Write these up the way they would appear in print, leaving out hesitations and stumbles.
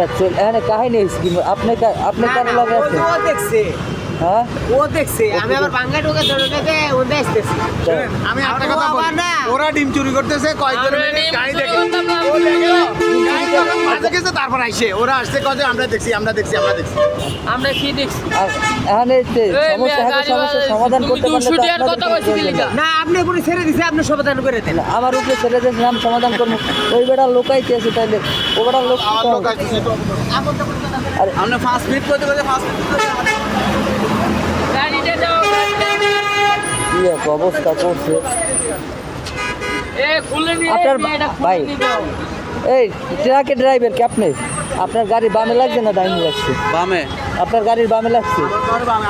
এখানে কাহিনী কি আপনি কেন লাগে আছে ও দেখছে হ্যাঁ ও দেখছে আমি আবার বাঙ্গা ঢোকে ধরে ওটা আসতেছি আমি একটা কথা বলি ওরা ডিম চুরি করতেছে কয়েকজন মিলে গাড়ি দেখে ও দেখে গাড়ি যখন মাঝে গেছে তারপর আইসে ওরা আসছে কয় যে আমরা দেখছি আমরা কি দেখছি এখানে সমস্যা সমাধান করতে পারলে দুশো টাকার কথা কইছি লিগা না আপনি পুরো ছেড়ে দিছে আপনি সমাধান করে দেন আমার উপরে ছেড়ে দিয়ে নাম সমাধান করবো ওই বেড়া লোকাইতে আছে তাইলে ও বেড়া লোক আমার লোক আসছে আমরা 5 মিনিট করতে করতে 5 মিনিট গাড়িতে যাও কি এক অবস্থা করছে এ খুলে নিয়ে আপনার এটা ভাই খুলে নিও এই ট্রাকের ড্রাইভার কি আপনি আপনার গাড়ি বামে লাগছে না ডাইনে লাগছে বামে আপনার গাড়ির বামে লাগছে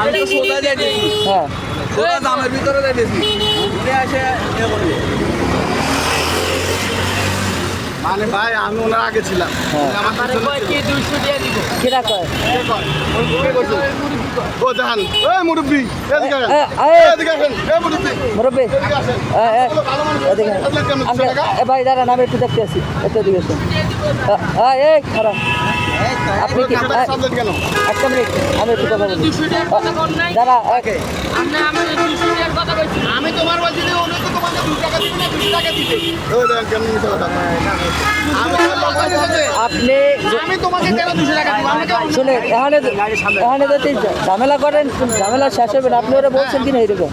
আমি তো সোজা যাই দিছি হ্যাঁ সোজা জামের ভিতরে যাই দিছি উনি এসে এ করবে মানে ভাই আমি ওনার আগে ছিলাম হ্যাঁ। আমার আরে কই কি 200 টাকা দিব কিরা কয় ও জাহান এই মুরব্বি এদিকে আসেন এদিকে আসেন এই মুরব্বি মুরব্বী এদিকে আসেন ভালো মানুষ এদিকে আপনার কেমন 200 টাকা ভাই দাঁড়ান আমি একটু দেখতে আসি একটু দিকে এই খারাপ আপনি কি সাবধান কেন একটা মিনিট আমি একটু কথা বলি 200 টাকার কথা কোন নাই দাঁড়া আপনি আমাদের 200 টাকার কথা কইছেন আমি তোমার বলছি যে উনি তো তোমাকে 2 টাকা দিবে না 2 টাকা দিবে ওই দেখেন কেমন মিথ্যা কথা আমি তোমার লোক বলছি আপনি আমি তোমাকে কেন 200 টাকা দিব আমি কেন শুনে এখানে যদি ঝামেলা করেন ঝামেলা শেষ হবে না আপনি ওরা বলছেন কি না এরকম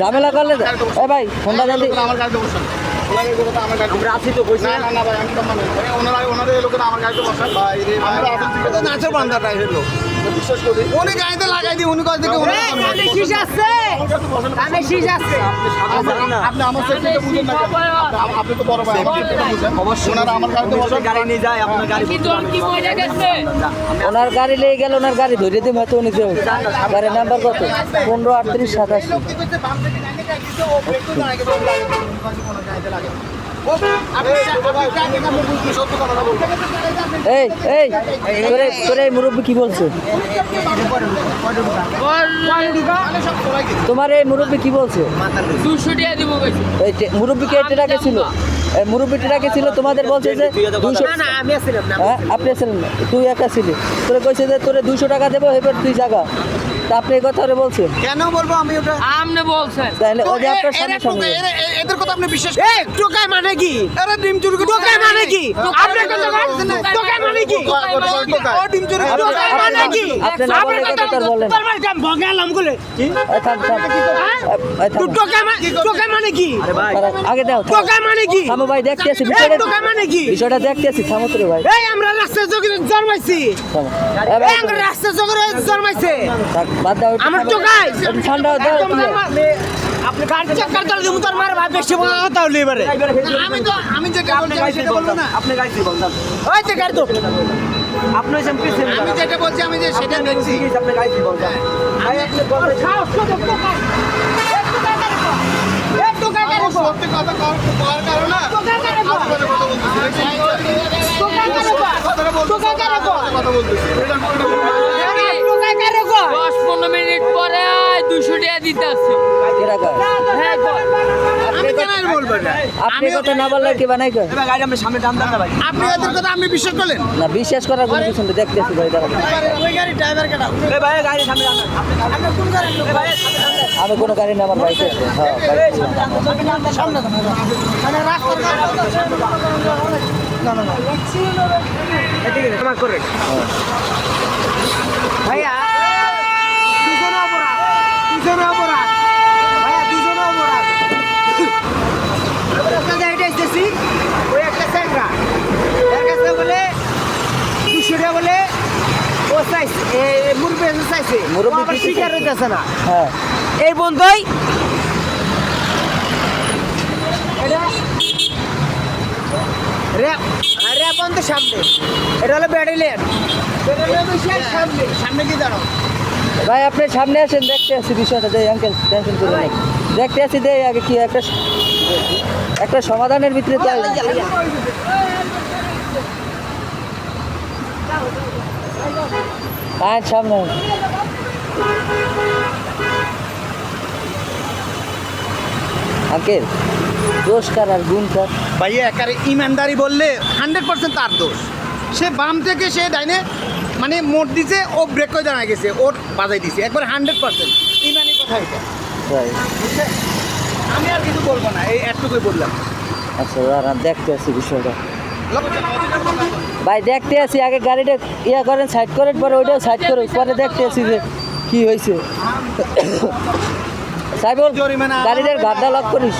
ঝামেলা করলে এ ভাই ফোনটা জলদি আমার গাড়িতে বসেন ওনার এই লোকটা আমার গাড়িতে আমরা আছি তো কইছি না না ভাই আমি তো মানে ওনারা এই লোকটা আমার গাড়িতে বসেন ভাই রে আমরা আসল ঠিক আছে নাচের বান্দা টাইপের লোক বিশ্বাস করি উনি গাড়িতে লাগাই দি উনি কয় থেকে উনি কানে শীষ আছে কানে শীষ আছে আপনি আমার সেফটিটা বুঝেন না আপনি তো বড় ভাই অবশ্যই ওনারা আমার গাড়িতে বসেন গাড়ি নিয়ে যায় আপনার গাড়ি কি দম কি মজা গেছে ওনার গাড়ি লেগে গেল ওনার গাড়ি ধরে দিম হয়তো উনি কেউ গাড়ির নাম্বার কত 153887 এই এই তোরে মুরব্বী কি বলছে তোমার এই মুরব্বী কি বলছে 200 টাকা দিব কইছে এই মুরব্বীকে এটা ছিল মুরব্বীটাকে ছিল তোমাদের বলছে যে 200 না না আমি আসছিলাম না হ্যাঁ আপনি ছিলেন না তুই একা ছিলি তোরে কইছে যে তোরে 200 টাকা দেবো এবার তুই জায়গা তা আপনি এই কথা বলছেন কেন বলবো আমি ওটা আমনে বলছেন তাহলে ওই যে আপনার সামনে সামনে এদের কথা আপনি বিশ্বাস এই টোকাই মানে কি আরে ডিম চুরি করে টোকাই মানে কি আপনি কথা বলছেন টোকাই মানে কি ও ডিম চুরি করে টোকাই মানে কি আপনি না বলে কথা তো বলেন তোর মার কাম ভগালাম বলে কি টোকাই মানে কি আগে দাও টোকাই মানে কি থামো ভাই দেখতে আছি টোকাই মানে কি বিষয়টা দেখতে আছি থামো তো রে ভাই এই আমরা রাস্তা জগরে জন্মাইছি থামো এই আমরা রাস্তা জগরে জন্মাইছে বাদ দাও আমার টোকাই ঠান্ডা দাও আপনি গাড়ি চাকার দলে দিমু তোর মার ভাই বেশি কথা হইলে এবারে আমি যেটা বলছি আমি সেটা বলবো না আপনি গাইছি বলতাম ওই যে গাড়ি তো আপনি এসে আমি যেটা বলছি আমি যে সেটা দেখছি আপনি গাইছি বলতাম ভাই আপনি বলতে সাহস করে টোকাই এই টোকাই করে সত্যি কথা করার কারণে টোকাই করে কথা বলতেছি টোকাই করে 10-15 মিনিট পরে 200 টাকা দিতে আসছে কেরা কয় হ্যাঁ আমি কেন বলবো না আপনি কথা না বললে কি বানাই কয় গাড়ি আমরা সামনে টান না ভাই আপনি এদের কথা আমি বিশ্বাস করলেন না বিশ্বাস করার কোনো কিছু নেই দেখতে আছি ভাই দাঁড়ান ওই গাড়ি ড্রাইভার কেডা এই ভাই গাড়ি সামনে টান আপনি কোন গাড়ি এই ভাই আমি কোনো গাড়ি না আমার বাইকে হ্যাঁ সামনে মানে রাস্তার না না না আমার করে ভাইয়া দুজনে অপরাধ ভাইয়া দুজনে অপরাধ রাস্তা যাইতে এসেছি ওই একটা স্যাংরা এর কাছে বলে 200 টাকা বলে ও চাইছে মুরব্বী চাইছে মুরব্বি আবার শিকার হইতেছে না হ্যাঁ এই বন্ধুই এটা র্যাপ অন তো সামনে এটা হলো ব্যাটালিয়ন সামনে কি দাঁড়াও ভাই আপনি সামনে আসেন দেখতে আসি বিষয়টা দেই আঙ্কেল টেনশন করবেন না দেখতে আসি দেই আগে কি একটা সমাধানের ভিতরে তো সামনে আঙ্কেল দোষ কার আর গুণ কার ভাইয়া একারে ইমানদারি বললে 100% তার দোষ সে বাম থেকে সে ডাইনে মানে মোট দিছে, ও ব্রেক করে দাঁড়ায় গেছে, ওর বাজাই দিছে একবার 100%। ইমানি কথা এটা, Right. বুঝছেন? আমি আর কিছু বলবো না, এই একটুকুই বললাম। আচ্ছা দাঁড়ান দেখতে আছি বিষয়টা। ভাই দেখতে আছি, আগে গাড়িটা ইয়া করেন, সাইড করেন, পরে ওইটাও সাইড করে পরে দেখতে আছি যে কি হয়েছে। সাইবল জরিমানা। গাড়িটার গাড়টা লক করিস।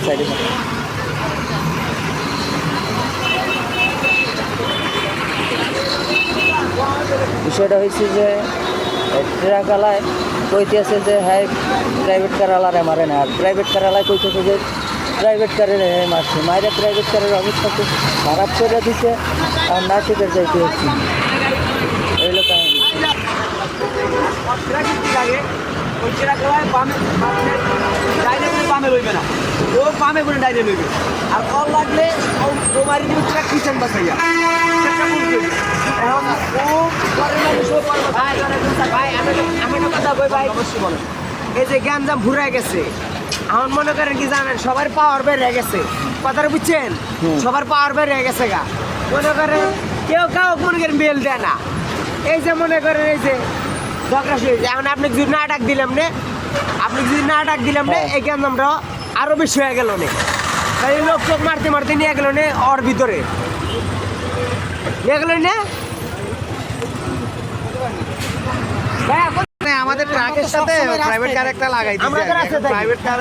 সাইডে থাক। বিষয়টা হয়েছে যে ট্রাকওয়ালায় কইতেছে যে হ্যাঁ প্রাইভেট কার আলারে মারে না, আর প্রাইভেট কার আলায় কইতেছে যে প্রাইভেট কারের মারছে, মায়েরা প্রাইভেট কারের অবস্থা খুব খারাপ করে দিছে, আর না শিখে যাইতে হচ্ছে। এইগুলো কাহিনী। ওই ট্রাক বামে ডাইনে করে বামে লইবে না, ও বামে করে ডাইনে লইবে। আর কল লাগলে ও মারি দিবে ট্রাক পিছন বাসাইয়া। এখন ও করে না, ও করে না। ভাই আমি একটা কথা কই ভাই, অবশ্যই বলেন। এই যে গ্যাঞ্জাম ভুরাই গেছে, এখন মনে করেন কি জানেন, সবার পাওয়ার বেড়ে গেছে, কথাটা বুঝছেন? সবার পাওয়ার বেড়ে গেছে গা। মনে করেন কেউ মনে করেন বেল দেয় না। এই যে মনে করেন এই যে ঝগড়া শুরু হয়েছে, এখন আপনি যদি না ডাক দিলাম নে, এই গ্যাঞ্জামটা আরো বেশি হয়ে গেল নে। তাই লোক চোখ মারতে নিয়ে গেল নে ওর ভিতরে, নিয়ে গেল না। ভাই এখন মানে আমাদের ট্রাকের সাথে প্রাইভেট কার একটা লাগাই দিছে, আমাদের আছে তাই। প্রাইভেট কার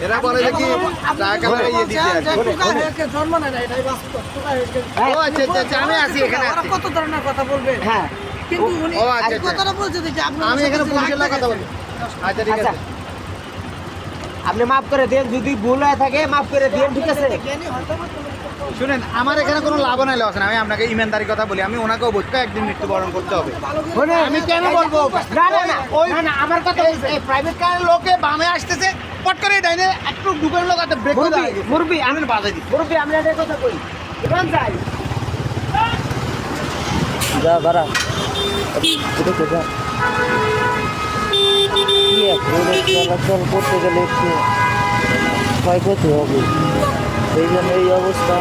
এরা বলে যে কি ট্রাক লাগাই দিছে আর কি। হ্যাঁ, ও আচ্ছা আচ্ছা, আমি আছি এখানে আছি। কত ধরনের কথা বলবেন হ্যাঁ কিন্তু উনি ও আচ্ছা, এই কথাটা বলছে যে আপনার আমি এখানে পুলিশের লোক কথা বলি। আচ্ছা ঠিক আচ্ছা আছে। আপনি মাফ করে দেন, যদি ভুল হয়ে থাকে মাফ করে দেন, ঠিক আছে? শুনেন, আমার এখানে কোনো লাভ নাই লস না, আমি আপনাকে ইমানদারি কথা বলি, আমি ওনাকেও বলতে একদিন মৃত্যুবরণ করতে হবে। আমি কেন বলবো? না আমার কথা বলছে। এই প্রাইভেট কারের লোকে বামে আসতেছে, পট করে ডাইনে একটু ঢুকার লোক আছে, ব্রেক করে দাঁড়ায় গেছে। মুরবি আমি বাজাই দিই। মুরবি আমরা একটা কথা কই, এখান যাই যা বাড়া এটা তো যা কি এক রোডে চলাচল করতে গেলে একটু ক্ষয়ক্ষতি হবে, সেই জন্য এই অবস্থা।